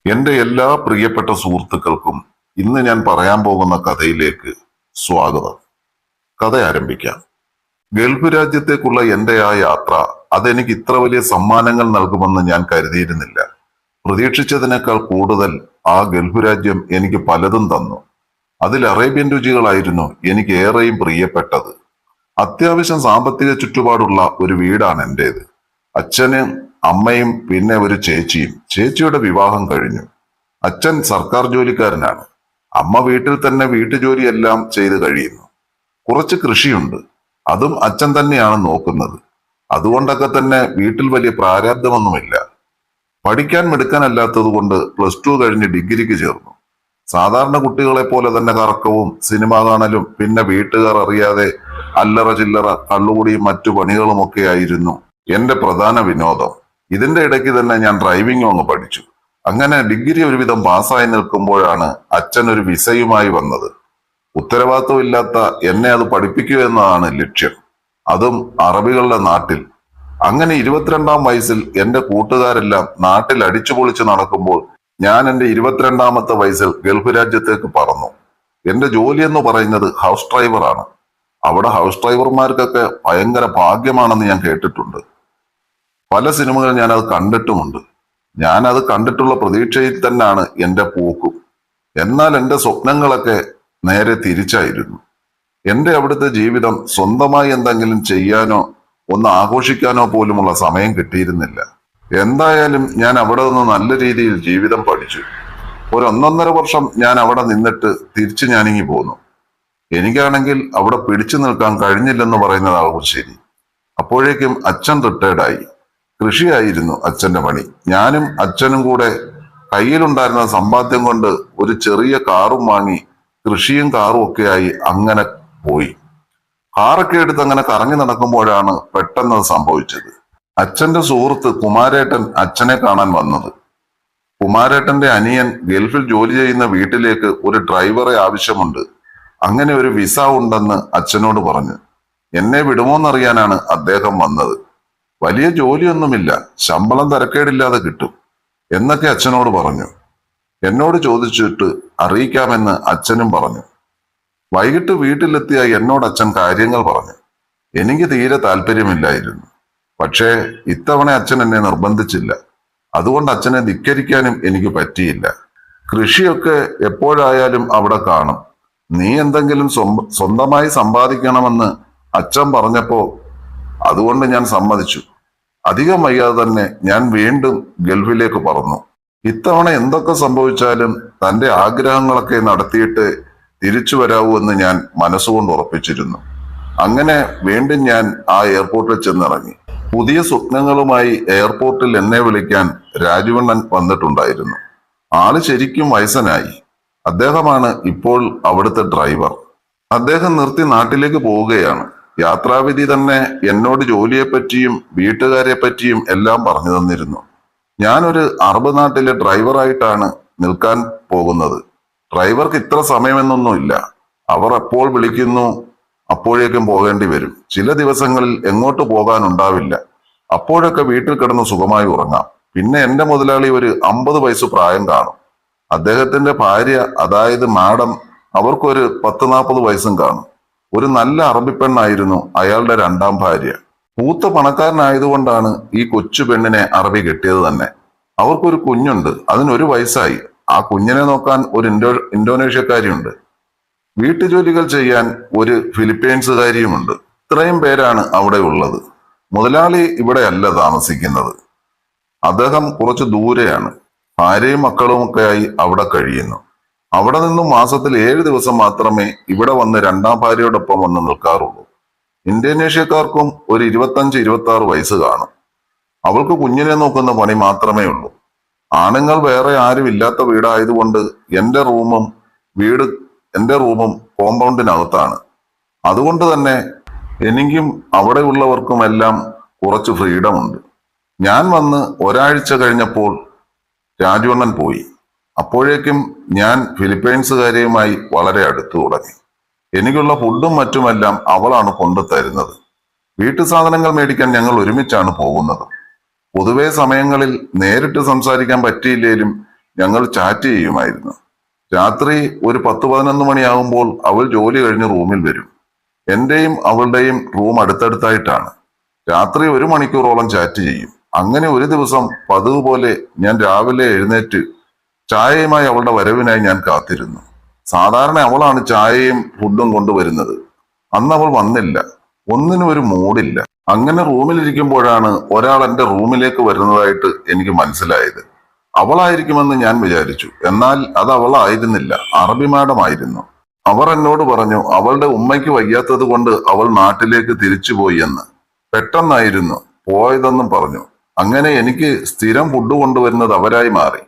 എന്റെ എല്ലാ പ്രിയപ്പെട്ട സുഹൃത്തുക്കൾക്കും ഇന്ന് ഞാൻ പറയാൻ പോകുന്ന കഥയിലേക്ക് സ്വാഗതം. കഥ ആരംഭിക്കാം. ഗൾഫ് രാജ്യത്തേക്കുള്ള എന്റെ ആ യാത്ര അതെനിക്ക് ഇത്ര വലിയ സമ്മാനങ്ങൾ നൽകുമെന്ന് ഞാൻ കരുതിയിരുന്നില്ല. പ്രതീക്ഷിച്ചതിനേക്കാൾ കൂടുതൽ ആ ഗൾഫ് രാജ്യം എനിക്ക് പലതും തന്നു. അതിൽ അറേബ്യൻ രുചികളായിരുന്നു എനിക്ക് ഏറെയും പ്രിയപ്പെട്ടത്. അത്യാവശ്യം സാമ്പത്തിക ചുറ്റുപാടുള്ള ഒരു വീടാണ് എന്റേത്. അച്ഛനും അമ്മയും പിന്നെ ഒരു ചേച്ചിയും. ചേച്ചിയുടെ വിവാഹം കഴിഞ്ഞു. അച്ഛൻ സർക്കാർ ജോലിക്കാരനാണ്. അമ്മ വീട്ടിൽ തന്നെ വീട്ടുജോലിയെല്ലാം ചെയ്ത് കഴിയുന്നു. കുറച്ച് കൃഷിയുണ്ട്, അതും അച്ഛൻ തന്നെയാണ് നോക്കുന്നത്. അതുകൊണ്ടൊക്കെ തന്നെ വീട്ടിൽ വലിയ പ്രാരാബ്ധമൊന്നുമില്ല. പഠിക്കാൻ മിടുക്കനല്ലാത്തത് കൊണ്ട് +2 കഴിഞ്ഞ് ഡിഗ്രിക്ക് ചേർന്നു. സാധാരണ കുട്ടികളെ പോലെ തന്നെ കറക്കവും സിനിമ കാണലും പിന്നെ വീട്ടുകാർ അറിയാതെ അല്ലറ ചില്ലറ കള്ളുകൂടിയും മറ്റു പണികളുമൊക്കെ ആയിരുന്നു എന്റെ പ്രധാന വിനോദം. ഇതിന്റെ ഇടയ്ക്ക് തന്നെ ഞാൻ ഡ്രൈവിംഗ് അങ്ങ് പഠിച്ചു. അങ്ങനെ ഡിഗ്രി ഒരുവിധം പാസ്സായി നിൽക്കുമ്പോഴാണ് അച്ഛൻ ഒരു വിസയുമായി വന്നത്. ഉത്തരവാദിത്വമില്ലാത്ത എന്നെ അത് പഠിപ്പിക്കുക എന്നതാണ് ലക്ഷ്യം, അതും അറബികളുടെ നാട്ടിൽ. അങ്ങനെ 22-ാം വയസ്സിൽ എന്റെ കൂട്ടുകാരെല്ലാം നാട്ടിൽ അടിച്ചുപൊളിച്ച് നടക്കുമ്പോൾ ഞാൻ എന്റെ 22-ാമത്തെ വയസ്സിൽ ഗൾഫ് രാജ്യത്തേക്ക് പറന്നു. എന്റെ ജോലി എന്ന് പറയുന്നത് ഹൗസ് ഡ്രൈവറാണ്. അവിടെ ഹൗസ് ഡ്രൈവർമാർക്കൊക്കെ ഭയങ്കര ഭാഗ്യമാണെന്ന് ഞാൻ കേട്ടിട്ടുണ്ട്. പല സിനിമകൾ ഞാനത് കണ്ടിട്ടുമുണ്ട്. ഞാനത് കണ്ടിട്ടുള്ള പ്രതീക്ഷയിൽ തന്നെയാണ് എന്റെ പോക്കും. എന്നാൽ എന്റെ സ്വപ്നങ്ങളൊക്കെ നേരെ തിരിച്ചായിരുന്നു. എന്റെ അവിടുത്തെ ജീവിതം സ്വന്തമായി എന്തെങ്കിലും ചെയ്യാനോ ഒന്ന് ആഘോഷിക്കാനോ പോലുമുള്ള സമയം കിട്ടിയിരുന്നില്ല. എന്തായാലും ഞാൻ അവിടെ നിന്ന് നല്ല രീതിയിൽ ജീവിതം പഠിച്ചു. ഒരു 1.5 വർഷം ഞാൻ അവിടെ നിന്നിട്ട് തിരിച്ചു ഞാനിങ്ങി പോന്നു. എനിക്കാണെങ്കിൽ അവിടെ പിടിച്ചു നിൽക്കാൻ കഴിഞ്ഞില്ലെന്ന് പറയുന്നതാകും ശരി. അപ്പോഴേക്കും അച്ഛൻ റിട്ടയർഡായി. കൃഷിയായിരുന്നു അച്ഛന്റെ പണി. ഞാനും അച്ഛനും കൂടെ കയ്യിലുണ്ടായിരുന്ന സമ്പാദ്യം കൊണ്ട് ഒരു ചെറിയ കാറും വാങ്ങി കൃഷിയും കാറും ഒക്കെ ആയി അങ്ങനെ പോയി. കാറൊക്കെ എടുത്ത് അങ്ങനെ കറങ്ങി നടക്കുമ്പോഴാണ് പെട്ടെന്ന് സംഭവിച്ചത്. അച്ഛന്റെ സുഹൃത്ത് കുമാരേട്ടൻ അച്ഛനെ കാണാൻ വന്നത്. കുമാരേട്ടന്റെ അനിയൻ ഗൾഫിൽ ജോലി ചെയ്യുന്ന വീട്ടിലേക്ക് ഒരു ഡ്രൈവറെ ആവശ്യമുണ്ട്, അങ്ങനെ ഒരു വിസ ഉണ്ടെന്ന് അച്ഛനോട് പറഞ്ഞു. എന്നെ വിടുമോന്നറിയാനാണ് അദ്ദേഹം വന്നത്. വലിയ ജോലിയൊന്നുമില്ല, ശമ്പളം തരക്കേടില്ലാതെ കിട്ടും എന്നൊക്കെ അച്ഛനോട് പറഞ്ഞു. എന്നോട് ചോദിച്ചിട്ട് അറിയിക്കാമെന്ന് അച്ഛനും പറഞ്ഞു. വൈകിട്ട് വീട്ടിലെത്തിയ എന്നോട് അച്ഛൻ കാര്യങ്ങൾ പറഞ്ഞു. എനിക്ക് തീരെ താല്പര്യമില്ലായിരുന്നു. പക്ഷേ ഇത്തവണ അച്ഛൻ എന്നെ നിർബന്ധിച്ചില്ല. അതുകൊണ്ട് അച്ഛനെ ധിക്കരിക്കാനും എനിക്ക് പറ്റിയില്ല. കൃഷിയൊക്കെ എപ്പോഴായാലും അവിടെ കാണും. നീ എന്തെങ്കിലും സ്വന്തമായി സമ്പാദിക്കണമെന്ന് അച്ഛൻ പറഞ്ഞപ്പോ അതുകൊണ്ട് ഞാൻ സമ്മതിച്ചു. അധികം വൈകാതെ തന്നെ ഞാൻ വീണ്ടും ഗൾഫിലേക്ക് പറന്നു. ഇത്തവണ എന്തൊക്കെ സംഭവിച്ചാലും തന്റെ ആഗ്രഹങ്ങളൊക്കെ നടത്തിയിട്ട് തിരിച്ചു വരാവൂ എന്ന് ഞാൻ മനസ്സുകൊണ്ട് ഉറപ്പിച്ചിരുന്നു. അങ്ങനെ വീണ്ടും ഞാൻ ആ എയർപോർട്ടിൽ ചെന്നിറങ്ങി. പുതിയ സ്വപ്നങ്ങളുമായി എയർപോർട്ടിൽ എന്നെ വിളിക്കാൻ രാജുവണ്ണൻ വന്നിട്ടുണ്ടായിരുന്നു. ആള് ശരിക്കും വയസ്സനായി. അദ്ദേഹമാണ് ഇപ്പോൾ അവിടുത്തെ ഡ്രൈവർ. അദ്ദേഹം നിർത്തി നാട്ടിലേക്ക് പോവുകയാണ്. യാത്രാവിധി തന്നെ എന്നോട് ജോലിയെപ്പറ്റിയും വീട്ടുകാരെ പറ്റിയും എല്ലാം പറഞ്ഞു തന്നിരുന്നു. ഞാനൊരു അറബ് നാട്ടിലെ ഡ്രൈവറായിട്ടാണ് നിൽക്കാൻ പോകുന്നത്. ഡ്രൈവർക്ക് ഇത്ര സമയമെന്നൊന്നുമില്ല. അവർ എപ്പോൾ വിളിക്കുന്നു അപ്പോഴേക്കും പോകേണ്ടി വരും. ചില ദിവസങ്ങളിൽ എങ്ങോട്ട് പോകാനുണ്ടാവില്ല. അപ്പോഴൊക്കെ വീട്ടിൽ കിടന്ന് സുഖമായി ഉറങ്ങാം. പിന്നെ എന്റെ മുതലാളി ഒരു 50 വയസ്സ് പ്രായം കാണും. അദ്ദേഹത്തിന്റെ ഭാര്യ, അതായത് മാഡം, അവർക്കൊരു 10-40 വയസ്സും കാണും. ഒരു നല്ല അറബി പെണ്ണായിരുന്നു അയാളുടെ 2ാം ഭാര്യ. പൂത്ത പണക്കാരനായതുകൊണ്ടാണ് ഈ കൊച്ചു പെണ്ണിനെ അറബി കെട്ടിയത് തന്നെ. അവർക്കൊരു കുഞ്ഞുണ്ട്, അതിന്1 വയസ്സായി. ആ കുഞ്ഞിനെ നോക്കാൻ ഒരു ഇന്തോനേഷ്യക്കാരിയുണ്ട്. വീട്ടുജോലികൾ ചെയ്യാൻ ഒരു ഫിലിപ്പീൻസുകാരിയുമുണ്ട്. ഇത്രയും പേരാണ് അവിടെ ഉള്ളത്. മുതലാളി ഇവിടെയല്ല താമസിക്കുന്നത്. അദ്ദേഹം കുറച്ച് ദൂരെയാണ്. ഭാര്യയും മക്കളുമൊക്കെയായി അവിടെ കഴിയുന്നു. അവിടെ നിന്നും മാസത്തിൽ 7 ദിവസം മാത്രമേ ഇവിടെ വന്ന് 2ാം ഭാര്യയോടൊപ്പം വന്ന് നിൽക്കാറുള്ളൂ. ഇന്തോനേഷ്യക്കാർക്കും ഒരു 25-26 വയസ്സ് കാണും. അവൾക്ക് കുഞ്ഞിനെ നോക്കുന്ന പണി മാത്രമേ ഉള്ളൂ. ആണുങ്ങൾ വേറെ ആരും ഇല്ലാത്ത വീടായതുകൊണ്ട് എന്റെ റൂമും കോമ്പൗണ്ടിനകത്താണ്. അതുകൊണ്ട് തന്നെ എനിക്കും അവിടെ ഉള്ളവർക്കുമെല്ലാം കുറച്ച് ഫ്രീഡം ഉണ്ട്. ഞാൻ വന്ന് ഒരാഴ്ച കഴിഞ്ഞപ്പോൾ രാജുവണ്ണൻ പോയി. അപ്പോഴേക്കും ഞാൻ ഫിലിപ്പൈൻസുകാരിയുമായി വളരെ അടുത്തു തുടങ്ങി. എനിക്കുള്ള ഫുഡും മറ്റുമെല്ലാം അവളാണ് കൊണ്ടു തരുന്നത്. വീട്ടു സാധനങ്ങൾ മേടിക്കാൻ ഞങ്ങൾ ഒരുമിച്ചാണ് പോകുന്നത്. പൊതുവെ സമയങ്ങളിൽ നേരിട്ട് സംസാരിക്കാൻ പറ്റിയില്ലേലും ഞങ്ങൾ ചാറ്റ് ചെയ്യുമായിരുന്നു. രാത്രി ഒരു 10-11 മണിയാകുമ്പോൾ അവൾ ജോലി കഴിഞ്ഞ് റൂമിൽ വരും. എന്റെയും അവളുടെയും റൂം അടുത്തടുത്തായിട്ടാണ്. രാത്രി 1 മണിക്കൂറോളം ചാറ്റ് ചെയ്യും. അങ്ങനെ ഒരു ദിവസം പതിവ് പോലെ ഞാൻ രാവിലെ എഴുന്നേറ്റ് ചായയുമായി അവളുടെ വരവിനായി ഞാൻ കാത്തിരുന്നു. സാധാരണ അവളാണ് ചായയും ഫുഡും കൊണ്ടുവരുന്നത്. അന്ന് അവൾ വന്നില്ല. ഒന്നിനും ഒരു മൂഡില്ല. അങ്ങനെ റൂമിലിരിക്കുമ്പോഴാണ് ഒരാൾ എന്റെ റൂമിലേക്ക് വരുന്നതായിട്ട് എനിക്ക് മനസ്സിലായത്. അവളായിരിക്കുമെന്ന് ഞാൻ വിചാരിച്ചു. എന്നാൽ അത് അവളായിരുന്നില്ല, അറബി മാഡം ആയിരുന്നു. അവർ എന്നോട് പറഞ്ഞു അവളുടെ ഉമ്മയ്ക്ക് വയ്യാത്തത് കൊണ്ട് അവൾ നാട്ടിലേക്ക് തിരിച്ചുപോയി എന്ന്. പെട്ടെന്നായിരുന്നു പോയതെന്നും പറഞ്ഞു. അങ്ങനെ എനിക്ക് സ്ഥിരം ഫുഡ് കൊണ്ടുവരുന്നത് അവരായി മാറി.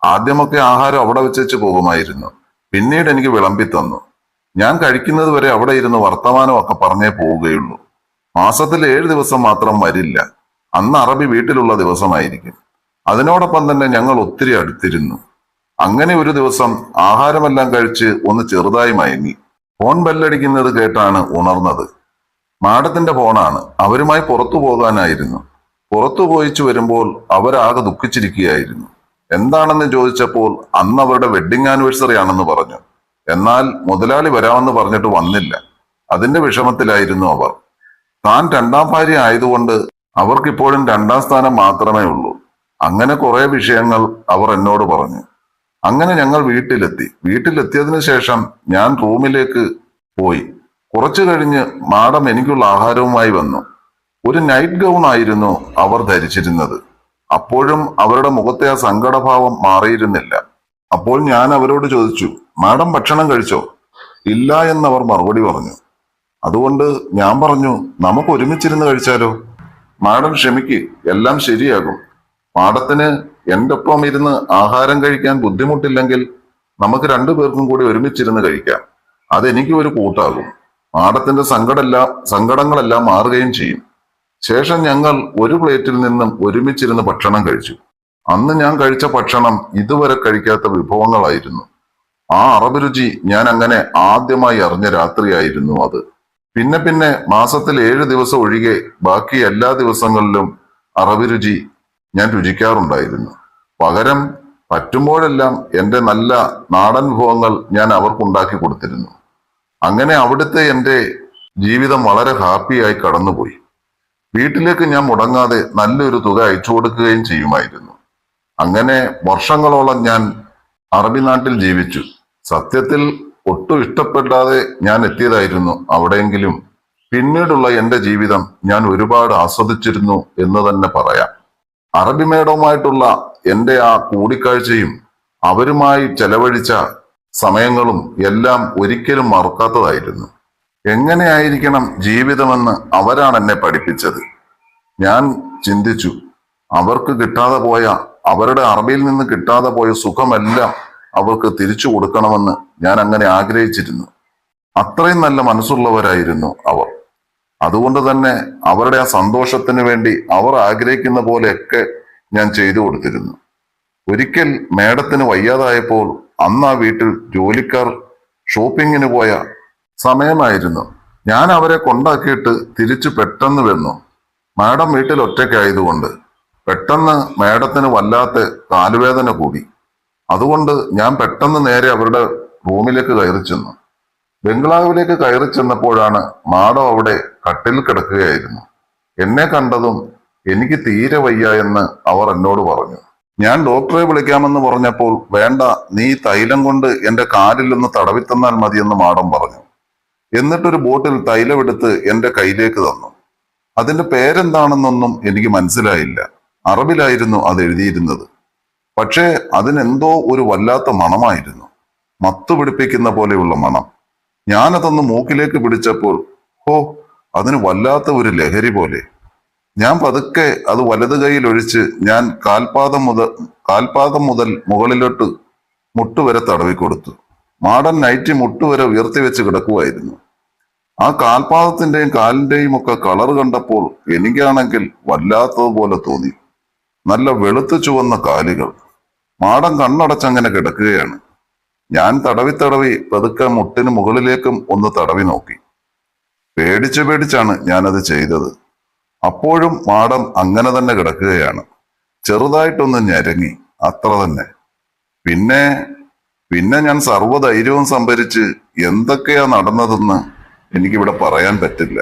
ആദ്യമൊക്കെ ആഹാരം അവിടെ വെച്ചു പോകുമായിരുന്നു. പിന്നീട് എനിക്ക് വിളമ്പി തന്നു. ഞാൻ കഴിക്കുന്നത് വരെ അവിടെ ഇരുന്ന് വർത്തമാനമൊക്കെ പറഞ്ഞേ പോവുകയുള്ളൂ. മാസത്തിൽ 7 ദിവസം മാത്രം വരില്ല. അന്ന് അറബി വീട്ടിലുള്ള ദിവസമായിരിക്കും. അതിനോടൊപ്പം തന്നെ ഞങ്ങൾ ഒത്തിരി അടുത്തിരുന്നു. അങ്ങനെ ഒരു ദിവസം ആഹാരമെല്ലാം കഴിച്ച് ഒന്ന് ചെറുതായി മയങ്ങി. ഫോൺ ബെല്ലടിക്കുന്നത് കേട്ടാണ് ഉണർന്നത്. മാഡത്തിന്റെ ഫോണാണ്. അവരുമായി പുറത്തു പോകാനായിരുന്നു. പുറത്തു പോയിച്ചു വരുമ്പോൾ അവരാകെ ദുഃഖിച്ചിരിക്കുകയായിരുന്നു. എന്താണെന്ന് ചോദിച്ചപ്പോൾ അന്ന് അവരുടെ വെഡിങ് ആനിവേഴ്സറി ആണെന്ന് പറഞ്ഞു. എന്നാൽ മുതലാളി വരാമെന്ന് പറഞ്ഞിട്ട് വന്നില്ല. അതിന്റെ വിഷമത്തിലായിരുന്നു അവർ. താൻ 2ാം ഭാര്യ ആയതുകൊണ്ട് അവർക്കിപ്പോഴും 2ാം സ്ഥാനം മാത്രമേ ഉള്ളൂ. അങ്ങനെ കുറെ വിഷയങ്ങൾ അവർ എന്നോട് പറഞ്ഞു. അങ്ങനെ ഞങ്ങൾ വീട്ടിലെത്തിയതിനു ശേഷം ഞാൻ റൂമിലേക്ക് പോയി. കുറച്ചു കഴിഞ്ഞ് മാഡം എനിക്കുള്ള ആഹാരവുമായി വന്നു. ഒരു നൈറ്റ് ഗൗൺ ആയിരുന്നു അവർ ധരിച്ചിരുന്നത്. അപ്പോഴും അവരുടെ മുഖത്തെ ആ സങ്കടഭാവം മാറിയിരുന്നില്ല. അപ്പോൾ ഞാൻ അവരോട് ചോദിച്ചു, മാഡം ഭക്ഷണം കഴിച്ചോ? ഇല്ല എന്നവർ മറുപടി പറഞ്ഞു. അതുകൊണ്ട് ഞാൻ പറഞ്ഞു, നമുക്ക് ഒരുമിച്ചിരുന്ന് കഴിച്ചാലോ? മാഡം ക്ഷമിക്ക്, എല്ലാം ശരിയാകും. മാഡത്തിന് എന്റെ ഒപ്പം ഇരുന്ന് ആഹാരം കഴിക്കാൻ ബുദ്ധിമുട്ടില്ലെങ്കിൽ നമുക്ക് 2 പേർക്കും കൂടി ഒരുമിച്ചിരുന്ന് കഴിക്കാം. അതെനിക്ക് ഒരു കൂട്ടാകും. മാഡത്തിന്റെ സങ്കടങ്ങളെല്ലാം മാറുകയും ചെയ്യും. ശേഷം ഞങ്ങൾ ഒരു പ്ലേറ്റിൽ നിന്നും ഒരുമിച്ചിരുന്ന് ഭക്ഷണം കഴിച്ചു. അന്ന് ഞാൻ കഴിച്ച ഭക്ഷണം ഇതുവരെ കഴിക്കാത്ത വിഭവങ്ങളായിരുന്നു. ആ അറബ് രുചി ഞാൻ അങ്ങനെ ആദ്യമായി അറിഞ്ഞ രാത്രിയായിരുന്നു അത്. പിന്നെ മാസത്തിൽ 7 ദിവസം ഒഴികെ ബാക്കി എല്ലാ ദിവസങ്ങളിലും അറബ് രുചി ഞാൻ രുചിക്കാറുണ്ടായിരുന്നു. പകരം പറ്റുമ്പോഴെല്ലാം എന്റെ നല്ല നാടൻ വിഭവങ്ങൾ ഞാൻ അവർക്കുണ്ടാക്കി കൊടുത്തിരുന്നു. അങ്ങനെ അവിടുത്തെ എന്റെ ജീവിതം വളരെ ഹാപ്പിയായി കടന്നുപോയി. വീട്ടിലേക്ക് ഞാൻ മുടങ്ങാതെ നല്ലൊരു തുക അയച്ചു കൊടുക്കുകയും ചെയ്യുമായിരുന്നു. അങ്ങനെ വർഷങ്ങളോളം ഞാൻ അറബി നാട്ടിൽ ജീവിച്ചു. സത്യത്തിൽ ഒട്ടും ഇഷ്ടപ്പെടാതെ ഞാൻ എത്തിയതായിരുന്നു അവിടെയെങ്കിലും പിന്നീടുള്ള എന്റെ ജീവിതം ഞാൻ ഒരുപാട് ആസ്വദിച്ചിരുന്നു എന്ന് തന്നെ പറയാം. അറബി മേഡവുമായിട്ടുള്ള എന്റെ ആ കൂടിക്കാഴ്ചയും അവരുമായി ചെലവഴിച്ച സമയങ്ങളും എല്ലാം ഒരിക്കലും മറക്കാത്തതായിരുന്നു. എങ്ങനെയായിരിക്കണം ജീവിതമെന്ന് അവരാണ് എന്നെ പഠിപ്പിച്ചത്. ഞാൻ ചിന്തിച്ചു, അവർക്ക് കിട്ടാതെ പോയ, അവരുടെ അറബിയിൽ നിന്ന് കിട്ടാതെ പോയ സുഖമെല്ലാം അവർക്ക് തിരിച്ചു കൊടുക്കണമെന്ന് ഞാൻ അങ്ങനെ ആഗ്രഹിച്ചിരുന്നു. അത്രയും നല്ല മനസ്സുള്ളവരായിരുന്നു അവർ. അതുകൊണ്ട് തന്നെ അവരുടെ ആ സന്തോഷത്തിന് വേണ്ടി അവർ ആഗ്രഹിക്കുന്ന പോലെയൊക്കെ ഞാൻ ചെയ്തു കൊടുത്തിരുന്നു. ഒരിക്കൽ മേഡത്തിന് വയ്യാതായപ്പോൾ അന്ന് ആ വീട്ടിൽ ജോലിക്കാർ ഷോപ്പിങ്ങിന് പോയ സമയമായിരുന്നു. ഞാൻ അവരെ കൊണ്ടാക്കിയിട്ട് തിരിച്ചു പെട്ടെന്ന് വന്നു. മാഡം വീട്ടിൽ ഒറ്റയ്ക്കായതുകൊണ്ട് പെട്ടെന്ന് മാഡത്തിന് വല്ലാത്ത കാലുവേദന കൂടി. അതുകൊണ്ട് ഞാൻ പെട്ടെന്ന് നേരെ അവരുടെ റൂമിലേക്ക് കയറി ചെന്നു. ബംഗ്ലാവിലേക്ക് കയറി ചെന്നപ്പോഴാണ് മാഡം അവിടെ കട്ടിൽ കിടക്കുകയായിരുന്നു. എന്നെ കണ്ടതും എനിക്ക് തീരെ വയ്യ എന്ന് അവർ എന്നോട് പറഞ്ഞു. ഞാൻ ഡോക്ടറെ വിളിക്കാമെന്ന് പറഞ്ഞപ്പോൾ വേണ്ട, നീ തൈലം കൊണ്ട് എന്റെ കാലിലൊന്ന് തടവിത്തന്നാൽ മതിയെന്ന് മാഡം പറഞ്ഞു. എന്നിട്ടൊരു ബോട്ടിൽ തൈലമെടുത്ത് എന്റെ കയ്യിലേക്ക് തന്നു. അതിന്റെ പേരെന്താണെന്നൊന്നും എനിക്ക് മനസ്സിലായില്ല. അറബിലായിരുന്നു അത് എഴുതിയിരുന്നത്. പക്ഷേ അതിനെന്തോ ഒരു വല്ലാത്ത മണമായിരുന്നു, മത്തു പിടിപ്പിക്കുന്ന പോലെയുള്ള മണം. ഞാനതൊന്ന് മൂക്കിലേക്ക് പിടിച്ചപ്പോൾ ഹോ, അതിന് വല്ലാത്ത ഒരു ലഹരി പോലെ. ഞാൻ പതുക്കെ അത് വലത് കൈയിൽ ഒഴിച്ച് ഞാൻ കാൽപാദം മുതൽ മുകളിലോട്ട് മുട്ടുവരെ തടവിക്കൊടുത്തു. മാടൻ നൈറ്റി മുട്ടുവരെ ഉയർത്തി വെച്ച് കിടക്കുമായിരുന്നു. ആ കാൽപാദത്തിന്റെയും കാലിന്റെയും ഒക്കെ കളർ കണ്ടപ്പോൾ എനിക്കാണെങ്കിൽ വല്ലാത്തതുപോലെ തോന്നി. നല്ല വെളുത്തു ചുവന്ന കാലുകൾ. മാടൻ കണ്ണടച്ചങ്ങനെ കിടക്കുകയാണ്. ഞാൻ തടവി പതുക്കെ മുട്ടിന് മുകളിലേക്കും ഒന്ന് തടവി നോക്കി. പേടിച്ചാണ് ഞാനത് ചെയ്തത്. അപ്പോഴും മാടൻ അങ്ങനെ തന്നെ കിടക്കുകയാണ്. ചെറുതായിട്ടൊന്ന് ഞരങ്ങി, അത്ര തന്നെ. പിന്നെ പിന്നെ ഞാൻ സർവ്വധൈര്യവും സംഭരിച്ച് എന്തൊക്കെയാ നടന്നതെന്ന് എനിക്കിവിടെ പറയാൻ പറ്റില്ല.